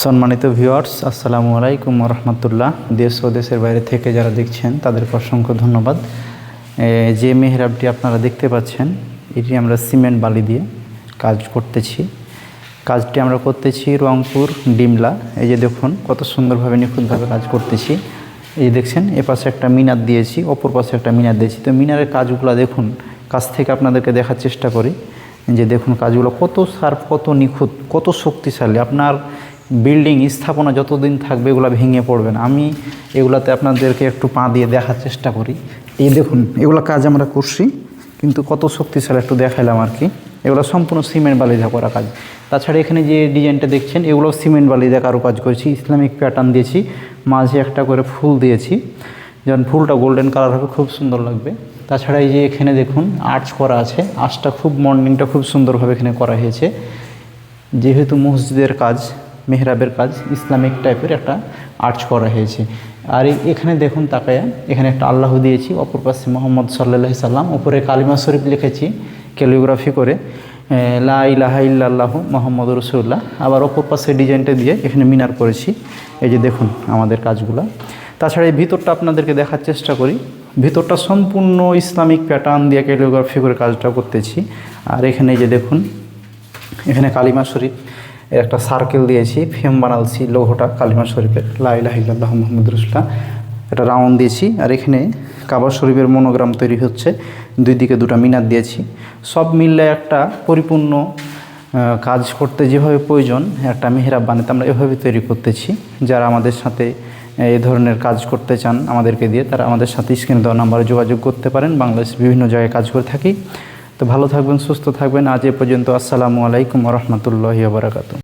সম্মানিত ভিউয়ার্স, আসসালামু আলাইকুম ওয়া রাহমাতুল্লাহ। দেশ ও দেশের বাইরে থেকে যারা দেখছেন তাদেরকে অসংখ্য ধন্যবাদ। যে মেহরাবটি আপনারা দেখতে পাচ্ছেন, এটি আমরা সিমেন্ট বালি দিয়ে কাজ করতেছি। কাজটি আমরা করতেছি রংপুর ডিমলা। এই যে দেখুন কত সুন্দরভাবে নিখুঁতভাবে কাজ করতেছি। এই যে দেখছেন, এ পাশে একটা মিনার দিয়েছি, অপর পাশে একটা মিনার দিয়েছি। তো মিনারের কাজগুলো দেখুন, কাছ থেকে আপনাদেরকে দেখার চেষ্টা করি যে দেখুন কাজগুলো কত শার্প, কত নিখুঁত, কত শক্তিশালী। আপনার বিল্ডিং স্থাপনা যতদিন থাকবে এগুলো ভেঙে পড়বে না। আমি এগুলাতে আপনাদেরকে একটু পা দিয়ে দেখার চেষ্টা করি। এই দেখুন, এগুলো কাজ আমরা করছি, কিন্তু কত শক্তিশালী একটু দেখাইলাম আর কি। এগুলো সম্পূর্ণ সিমেন্ট বালি দিয়ে করা কাজ। তাছাড়া এখানে যে ডিজাইনটা দেখছেন, এগুলো সিমেন্ট বালি দিয়ে কারো কাজ করেছি। ইসলামিক প্যাটার্ন দিয়েছি, মাঝে একটা করে ফুল দিয়েছি। যখন ফুলটা গোল্ডেন কালার হবে খুব সুন্দর লাগবে। তাছাড়া এই যে এখানে দেখুন আর্চ করা আছে, আর্চটা খুব মর্নিংটা খুব সুন্দরভাবে এখানে করা হয়েছে। যেহেতু মসজিদের কাজ, মেহরাবের কাজ, ইসলামিক টাইপের একটা আর্চ করা হয়েছে। আর এখানে দেখুন তাকায়া, এখানে একটা আল্লাহ দিয়েছি, অপর পাশে মোহাম্মদ সাল্লাল্লাহু সাল্লাম, উপরে কালিমা শরীফ লিখেছি ক্যালিগ্রাফি করে, লা ইলাহা ইল্লাল্লাহু মুহাম্মাদুর রাসূলুল্লাহ। আবার অপর পাশে ডিজাইনটা দিয়ে এখানে মিনার করেছি। এই যে দেখুন আমাদের কাজগুলো। তাছাড়া এই ভিতরটা আপনাদেরকে দেখার চেষ্টা করি। ভিতরটা সম্পূর্ণ ইসলামিক প্যাটার্ন দিয়ে ক্যালিগ্রাফি করে কাজটা করতেছি। আর এখানে এই যে দেখুন, এখানে কালিমা শরীফ একটা সার্কেল দিয়েছি, ফ্রেম বানালছি লৌহটা কালিমা শরীফের, লা ইলাহা ইল্লাল্লাহু মুহাম্মাদুর রাসূলুল্লাহ, এটা রাউন্ড দিয়েছি। আর এখানে কাবা শরীফের মনোগ্রাম তৈরি হচ্ছে, দুই দিকে দুটো মিনার দিয়েছি। সব মিললে একটা পরিপূর্ণ কাজ করতে যেভাবে প্রয়োজন একটা মেহরাব বানাতে আমরা এভাবে তৈরি করতেছি। যারা আমাদের সাথে এই ধরনের কাজ করতে চান আমাদেরকে দিয়ে, তারা আমাদের সাথে স্ক্রিনে দেওয়া নাম্বারে যোগাযোগ করতে পারেন। বাংলাদেশের বিভিন্ন জায়গায় কাজ করে থাকি। তো ভালো থাকবেন, সুস্থ থাকবেন। আজ এ পর্যন্ত। আসসালামু আলাইকুম ওয়া রাহমাতুল্লাহি ওয়া বারাকাতুহু।